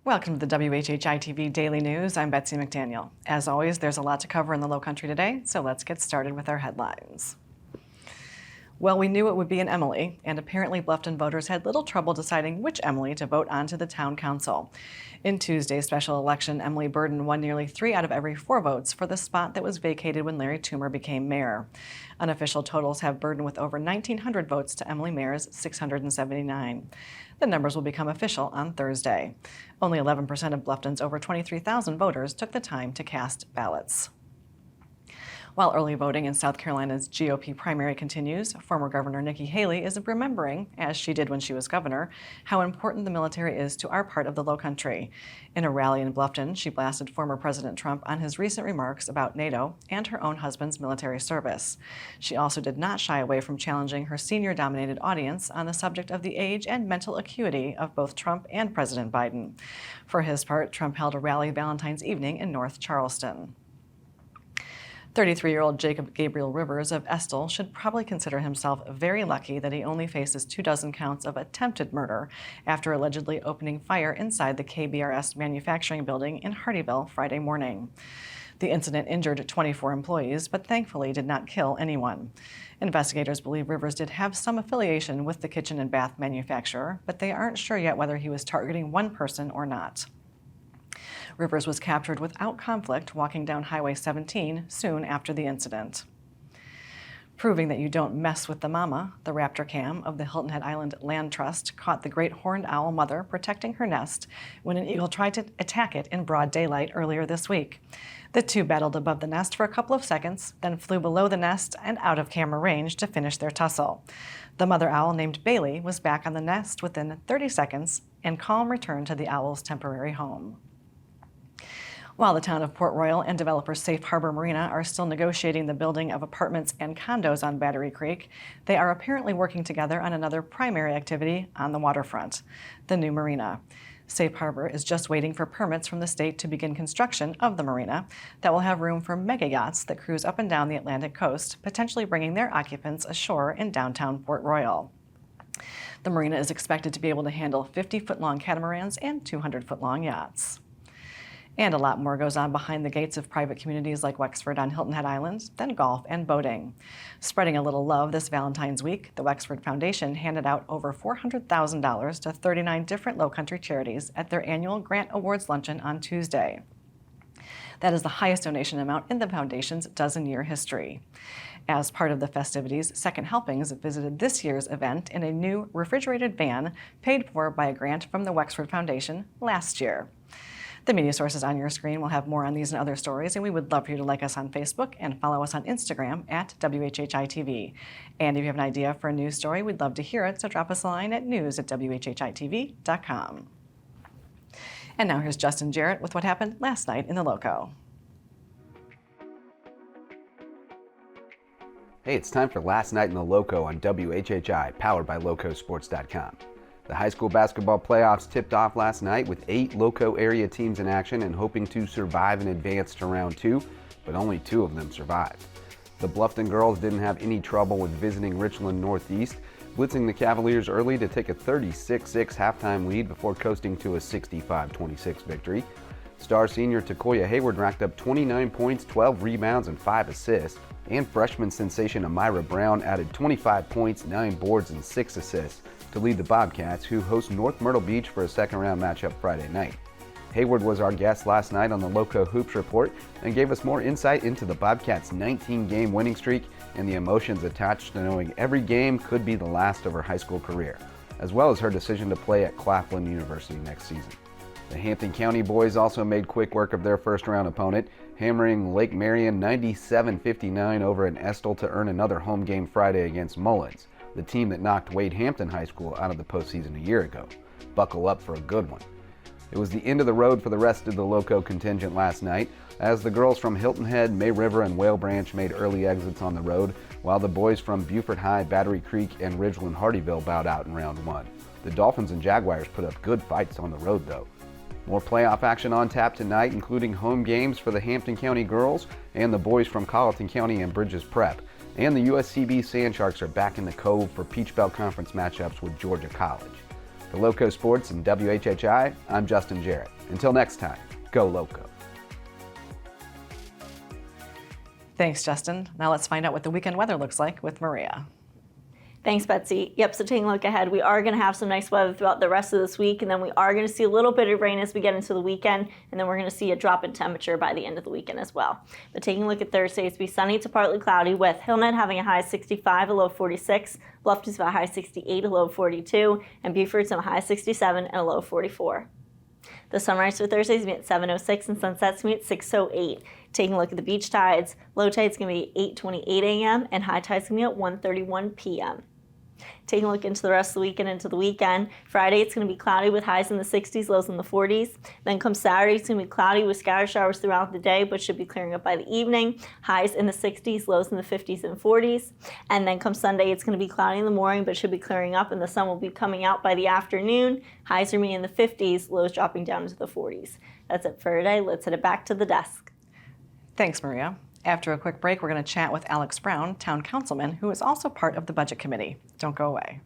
Welcome to the WHHI-TV Daily News. I'm Betsy McDaniel. As always, there's a lot to cover in the Low Country today, so let's get started with our headlines. Well, we knew it would be an Emily, and apparently Bluffton voters had little trouble deciding which Emily to vote onto the town council. In Tuesday's special election, Emily Burden won nearly 3 out of every 4 votes for the spot that was vacated when Larry Toomer became mayor. Unofficial totals have Burden with over 1,900 votes to Emily Mayor's 679. The numbers will become official on Thursday. Only 11% of Bluffton's over 23,000 voters took the time to cast ballots. While early voting in South Carolina's GOP primary continues, former Governor Nikki Haley is remembering, as she did when she was governor, how important the military is to our part of the Low Country. In a rally in Bluffton, she blasted former President Trump on his recent remarks about NATO and her own husband's military service. She also did not shy away from challenging her senior-dominated audience on the subject of the age and mental acuity of both Trump and President Biden. For his part, Trump held a rally Valentine's evening in North Charleston. 33-year-old Jacob Gabriel Rivers of Estill should probably consider himself very lucky that he only faces 24 counts of attempted murder after allegedly opening fire inside the KBRS manufacturing building in Hardeeville Friday morning. The incident injured 24 employees, but thankfully did not kill anyone. Investigators believe Rivers did have some affiliation with the kitchen and bath manufacturer, but they aren't sure yet whether he was targeting one person or not. Rivers was captured without conflict walking down Highway 17 soon after the incident. Proving that you don't mess with the mama, the Raptor Cam of the Hilton Head Island Land Trust caught the great horned owl mother protecting her nest when an eagle tried to attack it in broad daylight earlier this week. The two battled above the nest for a couple of seconds, then flew below the nest and out of camera range to finish their tussle. The mother owl, named Bailey, was back on the nest within 30 seconds, and calm returned to the owl's temporary home. While the town of Port Royal and developer Safe Harbor Marina are still negotiating the building of apartments and condos on Battery Creek, they are apparently working together on another primary activity on the waterfront, the new marina. Safe Harbor is just waiting for permits from the state to begin construction of the marina that will have room for mega yachts that cruise up and down the Atlantic coast, potentially bringing their occupants ashore in downtown Port Royal. The marina is expected to be able to handle 50-foot-long catamarans and 200-foot-long yachts. And a lot more goes on behind the gates of private communities like Wexford on Hilton Head Island than golf and boating. Spreading a little love this Valentine's week, the Wexford Foundation handed out over $400,000 to 39 different Low Country charities at their annual Grant Awards luncheon on Tuesday. That is the highest donation amount in the foundation's dozen-year history. As part of the festivities, Second Helpings visited this year's event in a new refrigerated van paid for by a grant from the Wexford Foundation last year. The media sources on your screen will have more on these and other stories, and we would love for you to like us on Facebook and follow us on Instagram at WHHI-TV. And if you have an idea for a news story, we'd love to hear it, so drop us a line at news@WHHITV.com. And now here's Justin Jarrett with what happened last night in the Lowco. Hey, it's time for Last Night in the Lowco on WHHI, powered by LowcoSports.com. The high school basketball playoffs tipped off last night with 8 Lowco area teams in action and hoping to survive and advance to round 2, but only 2 of them survived. The Bluffton girls didn't have any trouble with visiting Richland Northeast, blitzing the Cavaliers early to take a 36-6 halftime lead before coasting to a 65-26 victory. Star senior Tacoya Heyward racked up 29 points, 12 rebounds, and 5 assists. And freshman sensation Amirah Brown added 25 points, 9 boards, and 6 assists to lead the Bobcats, who host North Myrtle Beach for a second-round matchup Friday night. Heyward was our guest last night on the Lowco Hoops Report and gave us more insight into the Bobcats' 19-game winning streak and the emotions attached to knowing every game could be the last of her high school career, as well as her decision to play at Claflin University next season. The Hampton County boys also made quick work of their first-round opponent, hammering Lake Marion 97-59 over in Estill to earn another home game Friday against Mullins, the team that knocked Wade Hampton High School out of the postseason a year ago. Buckle up for a good one. It was the end of the road for the rest of the Lowco contingent last night, as the girls from Hilton Head, May River, and Whale Branch made early exits on the road, while the boys from Beaufort High, Battery Creek, and Ridgeland Hardeeville bowed out in round 1. The Dolphins and Jaguars put up good fights on the road, though. More playoff action on tap tonight, including home games for the Hampton County girls and the boys from Colleton County and Bridges Prep. And the USCB Sand Sharks are back in the Cove for Peach Belt Conference matchups with Georgia College. For Lowco Sports and WHHI, I'm Justin Jarrett. Until next time, go Lowco. Thanks, Justin. Now let's find out what the weekend weather looks like with Maria. Thanks, Betsy. Yep, so taking a look ahead, we are going to have some nice weather throughout the rest of this week, and then we are going to see a little bit of rain as we get into the weekend, and then we're going to see a drop in temperature by the end of the weekend as well. But taking a look at Thursday, it's going to be sunny to partly cloudy, with Hillnet having a high of 65, a low of 46, Bluffton's a high of 68, a low of 42, and Beaufort's a high of 67 and a low of 44. The sunrise for Thursday is going to be at 7:06 and sunset's going to be at 6:08. Taking a look at the beach tides, low tide's going to be 8:28 a.m. and high tide's going to be at 1:31 p.m. Taking a look into the rest of the weekend, into the weekend, Friday it's going to be cloudy with highs in the 60s, lows in the 40s. Then come Saturday, it's going to be cloudy with scattered showers throughout the day, but should be clearing up by the evening. Highs in the 60s, lows in the 50s and 40s. And then come Sunday, it's going to be cloudy in the morning, but should be clearing up, and the sun will be coming out by the afternoon. Highs are in the 50s, lows dropping down into the 40s. That's it for today. Let's head it back to the desk. Thanks, Maria. After a quick break, we're going to chat with Alex Brown, town councilman, who is also part of the budget committee. Don't go away.